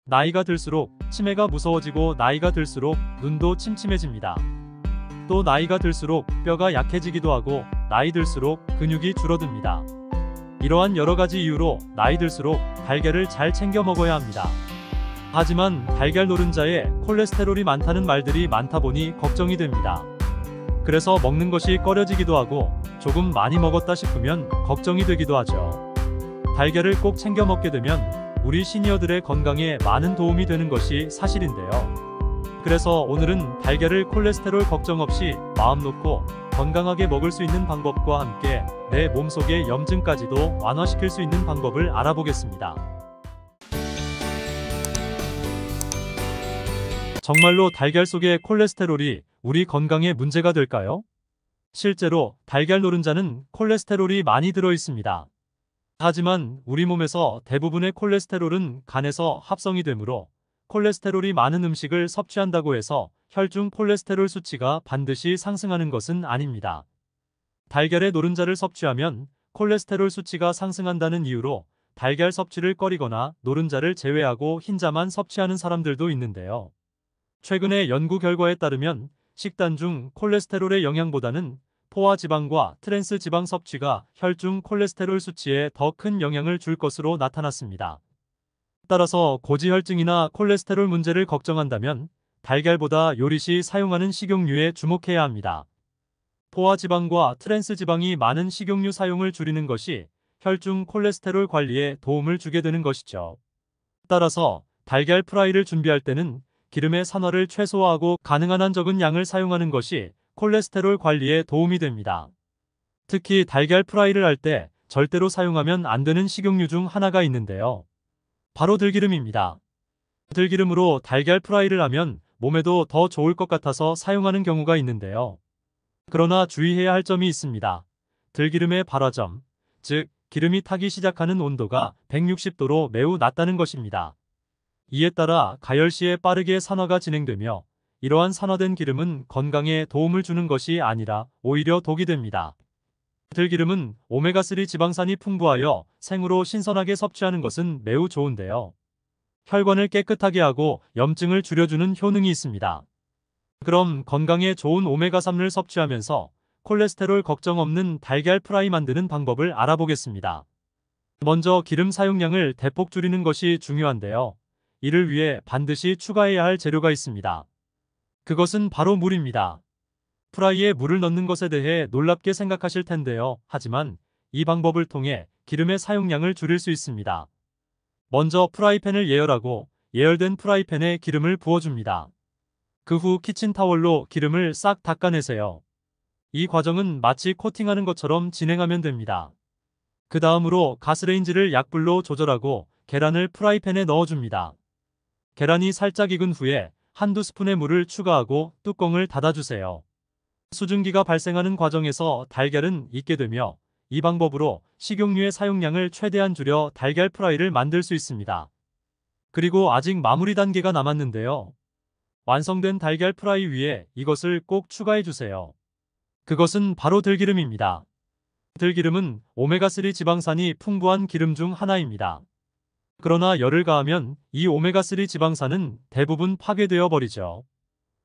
나이가 들수록 치매가 무서워지고 나이가 들수록 눈도 침침해집니다. 또 나이가 들수록 뼈가 약해지기도 하고 나이 들수록 근육이 줄어듭니다. 이러한 여러가지 이유로 나이 들수록 달걀을 잘 챙겨 먹어야 합니다. 하지만 달걀 노른자에 콜레스테롤이 많다는 말들이 많다 보니 걱정이 됩니다. 그래서 먹는 것이 꺼려지기도 하고 조금 많이 먹었다 싶으면 걱정이 되기도 하죠. 달걀을 꼭 챙겨 먹게 되면 우리 시니어들의 건강에 많은 도움이 되는 것이 사실인데요. 그래서 오늘은 달걀을 콜레스테롤 걱정 없이 마음 놓고 건강하게 먹을 수 있는 방법과 함께 내 몸속의 염증까지도 완화시킬 수 있는 방법을 알아보겠습니다. 정말로 달걀 속의 콜레스테롤이 우리 건강에 문제가 될까요? 실제로 달걀 노른자는 콜레스테롤이 많이 들어 있습니다. 하지만 우리 몸에서 대부분의 콜레스테롤은 간에서 합성이 되므로 콜레스테롤이 많은 음식을 섭취한다고 해서 혈중 콜레스테롤 수치가 반드시 상승하는 것은 아닙니다. 달걀의 노른자를 섭취하면 콜레스테롤 수치가 상승한다는 이유로 달걀 섭취를 꺼리거나 노른자를 제외하고 흰자만 섭취하는 사람들도 있는데요. 최근의 연구 결과에 따르면 식단 중 콜레스테롤의 영향보다는 포화 지방과 트랜스 지방 섭취가 혈중 콜레스테롤 수치에 더 큰 영향을 줄 것으로 나타났습니다. 따라서 고지혈증이나 콜레스테롤 문제를 걱정한다면 달걀보다 요리 시 사용하는 식용유에 주목해야 합니다. 포화 지방과 트랜스 지방이 많은 식용유 사용을 줄이는 것이 혈중 콜레스테롤 관리에 도움을 주게 되는 것이죠. 따라서 달걀 프라이를 준비할 때는 기름의 산화를 최소화하고 가능한 한 적은 양을 사용하는 것이 콜레스테롤 관리에 도움이 됩니다. 특히 달걀 프라이를 할 때 절대로 사용하면 안 되는 식용유 중 하나가 있는데요. 바로 들기름입니다. 들기름으로 달걀 프라이를 하면 몸에도 더 좋을 것 같아서 사용하는 경우가 있는데요. 그러나 주의해야 할 점이 있습니다. 들기름의 발화점, 즉 기름이 타기 시작하는 온도가 160도로 매우 낮다는 것입니다. 이에 따라 가열 시에 빠르게 산화가 진행되며 이러한 산화된 기름은 건강에 도움을 주는 것이 아니라 오히려 독이 됩니다. 들기름은 오메가3 지방산이 풍부하여 생으로 신선하게 섭취하는 것은 매우 좋은데요. 혈관을 깨끗하게 하고 염증을 줄여주는 효능이 있습니다. 그럼 건강에 좋은 오메가3를 섭취하면서 콜레스테롤 걱정 없는 달걀 프라이 만드는 방법을 알아보겠습니다. 먼저 기름 사용량을 대폭 줄이는 것이 중요한데요. 이를 위해 반드시 추가해야 할 재료가 있습니다. 그것은 바로 물입니다. 프라이에 물을 넣는 것에 대해 놀랍게 생각하실 텐데요. 하지만 이 방법을 통해 기름의 사용량을 줄일 수 있습니다. 먼저 프라이팬을 예열하고 예열된 프라이팬에 기름을 부어줍니다. 그 후 키친타월로 기름을 싹 닦아내세요. 이 과정은 마치 코팅하는 것처럼 진행하면 됩니다. 그 다음으로 가스레인지를 약불로 조절하고 계란을 프라이팬에 넣어줍니다. 계란이 살짝 익은 후에 한두 스푼의 물을 추가하고 뚜껑을 닫아주세요. 수증기가 발생하는 과정에서 달걀은 익게 되며 이 방법으로 식용유의 사용량을 최대한 줄여 달걀 프라이를 만들 수 있습니다. 그리고 아직 마무리 단계가 남았는데요. 완성된 달걀 프라이 위에 이것을 꼭 추가해주세요. 그것은 바로 들기름입니다. 들기름은 오메가3 지방산이 풍부한 기름 중 하나입니다. 그러나 열을 가하면 이 오메가3 지방산은 대부분 파괴되어 버리죠.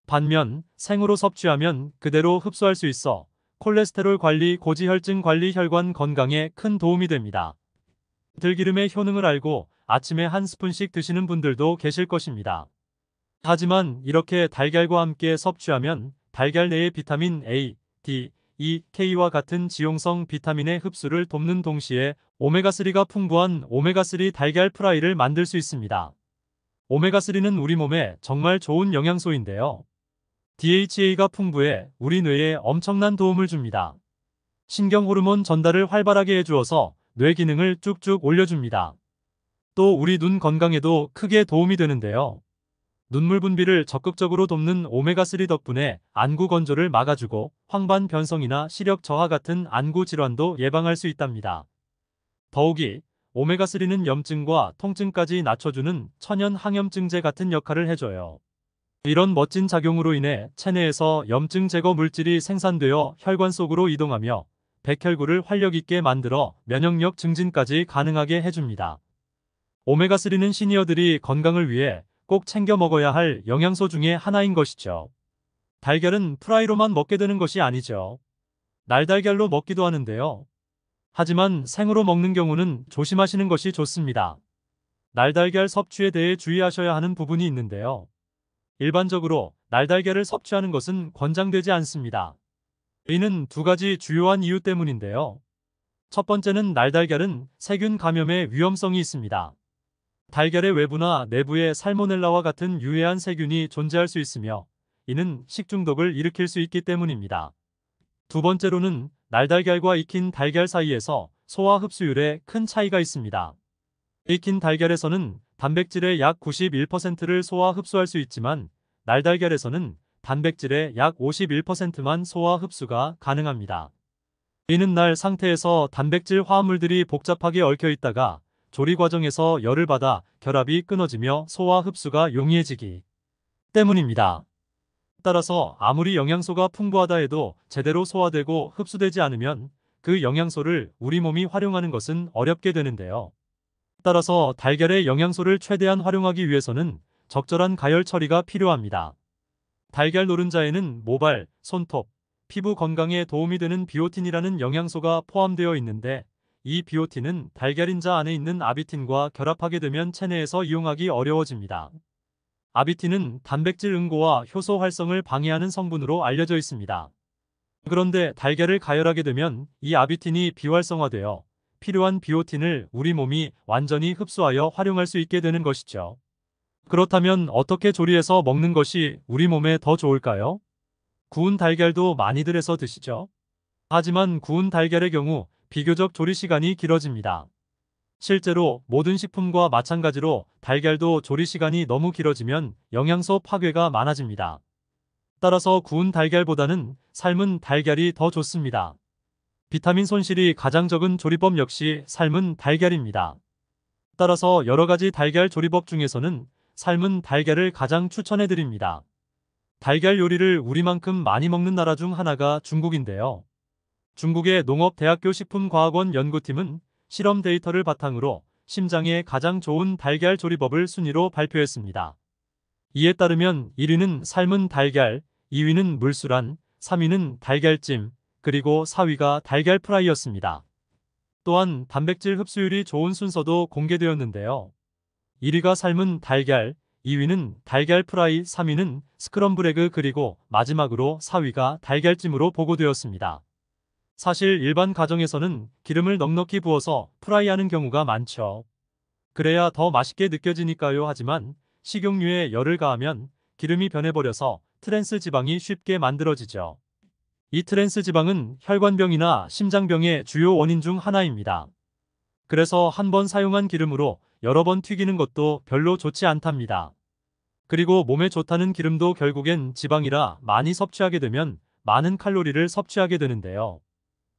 반면 생으로 섭취하면 그대로 흡수할 수 있어 콜레스테롤 관리, 고지혈증 관리, 혈관 건강에 큰 도움이 됩니다. 들기름의 효능을 알고 아침에 한 스푼씩 드시는 분들도 계실 것입니다. 하지만 이렇게 달걀과 함께 섭취하면 달걀 내의 비타민 A, D, E, K와 같은 지용성 비타민의 흡수를 돕는 동시에 오메가3가 풍부한 오메가3 달걀 프라이를 만들 수 있습니다. 오메가3는 우리 몸에 정말 좋은 영양소인데요. DHA가 풍부해 우리 뇌에 엄청난 도움을 줍니다. 신경 호르몬 전달을 활발하게 해주어서 뇌 기능을 쭉쭉 올려줍니다. 또 우리 눈 건강에도 크게 도움이 되는데요. 눈물 분비를 적극적으로 돕는 오메가3 덕분에 안구 건조를 막아주고 황반 변성이나 시력 저하 같은 안구 질환도 예방할 수 있답니다. 더욱이 오메가3는 염증과 통증까지 낮춰주는 천연 항염증제 같은 역할을 해줘요. 이런 멋진 작용으로 인해 체내에서 염증 제거 물질이 생산되어 혈관 속으로 이동하며 백혈구를 활력 있게 만들어 면역력 증진까지 가능하게 해줍니다. 오메가3는 시니어들이 건강을 위해 꼭 챙겨 먹어야 할 영양소 중에 하나인 것이죠. 달걀은 프라이로만 먹게 되는 것이 아니죠. 날달걀로 먹기도 하는데요. 하지만 생으로 먹는 경우는 조심하시는 것이 좋습니다. 날달걀 섭취에 대해 주의하셔야 하는 부분이 있는데요. 일반적으로 날달걀을 섭취하는 것은 권장되지 않습니다. 이는 두 가지 주요한 이유 때문인데요. 첫 번째는 날달걀은 세균 감염의 위험성이 있습니다. 달걀의 외부나 내부에 살모넬라와 같은 유해한 세균이 존재할 수 있으며 이는 식중독을 일으킬 수 있기 때문입니다. 두 번째로는 날달걀과 익힌 달걀 사이에서 소화 흡수율에 큰 차이가 있습니다. 익힌 달걀에서는 단백질의 약 91%를 소화 흡수할 수 있지만 날달걀에서는 단백질의 약 51%만 소화 흡수가 가능합니다. 이는 날 상태에서 단백질 화합물들이 복잡하게 얽혀 있다가 조리 과정에서 열을 받아 결합이 끊어지며 소화 흡수가 용이해지기 때문입니다. 따라서 아무리 영양소가 풍부하다 해도 제대로 소화되고 흡수되지 않으면 그 영양소를 우리 몸이 활용하는 것은 어렵게 되는데요. 따라서 달걀의 영양소를 최대한 활용하기 위해서는 적절한 가열 처리가 필요합니다. 달걀 노른자에는 모발, 손톱, 피부 건강에 도움이 되는 비오틴이라는 영양소가 포함되어 있는데 이 비오틴은 달걀인자 안에 있는 아비틴과 결합하게 되면 체내에서 이용하기 어려워집니다. 아비틴은 단백질 응고와 효소 활성을 방해하는 성분으로 알려져 있습니다. 그런데 달걀을 가열하게 되면 이 아비틴이 비활성화되어 필요한 비오틴을 우리 몸이 완전히 흡수하여 활용할 수 있게 되는 것이죠. 그렇다면 어떻게 조리해서 먹는 것이 우리 몸에 더 좋을까요? 구운 달걀도 많이들 해서 드시죠? 하지만 구운 달걀의 경우 비교적 조리 시간이 길어집니다. 실제로 모든 식품과 마찬가지로 달걀도 조리 시간이 너무 길어지면 영양소 파괴가 많아집니다. 따라서 구운 달걀보다는 삶은 달걀이 더 좋습니다. 비타민 손실이 가장 적은 조리법 역시 삶은 달걀입니다. 따라서 여러 가지 달걀 조리법 중에서는 삶은 달걀을 가장 추천해 드립니다. 달걀 요리를 우리만큼 많이 먹는 나라 중 하나가 중국인데요. 중국의 농업대학교 식품과학원 연구팀은 실험 데이터를 바탕으로 심장에 가장 좋은 달걀 조리법을 순위로 발표했습니다. 이에 따르면 1위는 삶은 달걀, 2위는 물수란, 3위는 달걀찜, 그리고 4위가 달걀 프라이였습니다. 또한 단백질 흡수율이 좋은 순서도 공개되었는데요. 1위가 삶은 달걀, 2위는 달걀 프라이, 3위는 스크럼블 에그 그리고 마지막으로 4위가 달걀찜으로 보고되었습니다. 사실 일반 가정에서는 기름을 넉넉히 부어서 프라이하는 경우가 많죠. 그래야 더 맛있게 느껴지니까요. 하지만 식용유에 열을 가하면 기름이 변해버려서 트랜스 지방이 쉽게 만들어지죠. 이 트랜스 지방은 혈관병이나 심장병의 주요 원인 중 하나입니다. 그래서 한 번 사용한 기름으로 여러 번 튀기는 것도 별로 좋지 않답니다. 그리고 몸에 좋다는 기름도 결국엔 지방이라 많이 섭취하게 되면 많은 칼로리를 섭취하게 되는데요.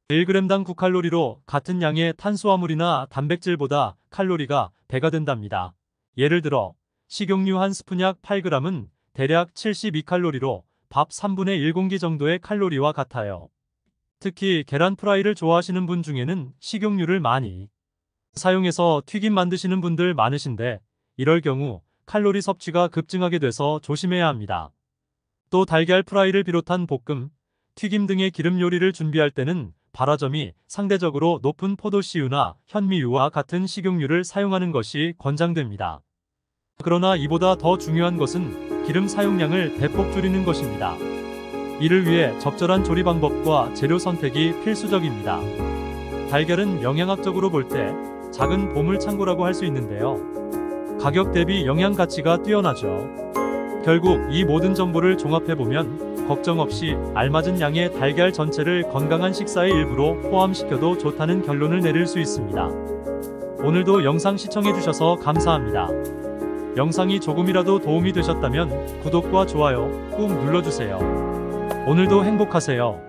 1g당 9칼로리로 같은 양의 탄수화물이나 단백질보다 칼로리가 배가 된답니다. 예를 들어 식용유 한 스푼 약 8g은 대략 72칼로리로 밥 3분의 1공기 정도의 칼로리와 같아요. 특히 계란 프라이를 좋아하시는 분 중에는 식용유를 많이 사용해서 튀김 만드시는 분들 많으신데 이럴 경우 칼로리 섭취가 급증하게 돼서 조심해야 합니다. 또 달걀 프라이를 비롯한 볶음, 튀김 등의 기름 요리를 준비할 때는 발화점이 상대적으로 높은 포도씨유나 현미유와 같은 식용유를 사용하는 것이 권장됩니다. 그러나 이보다 더 중요한 것은 기름 사용량을 대폭 줄이는 것입니다. 이를 위해 적절한 조리 방법과 재료 선택이 필수적입니다. 달걀은 영양학적으로 볼 때 작은 보물창고라고 할 수 있는데요. 가격 대비 영양 가치가 뛰어나죠. 결국 이 모든 정보를 종합해보면 걱정 없이 알맞은 양의 달걀 전체를 건강한 식사의 일부로 포함시켜도 좋다는 결론을 내릴 수 있습니다. 오늘도 영상 시청해주셔서 감사합니다. 영상이 조금이라도 도움이 되셨다면 구독과 좋아요 꾹 눌러주세요. 오늘도 행복하세요.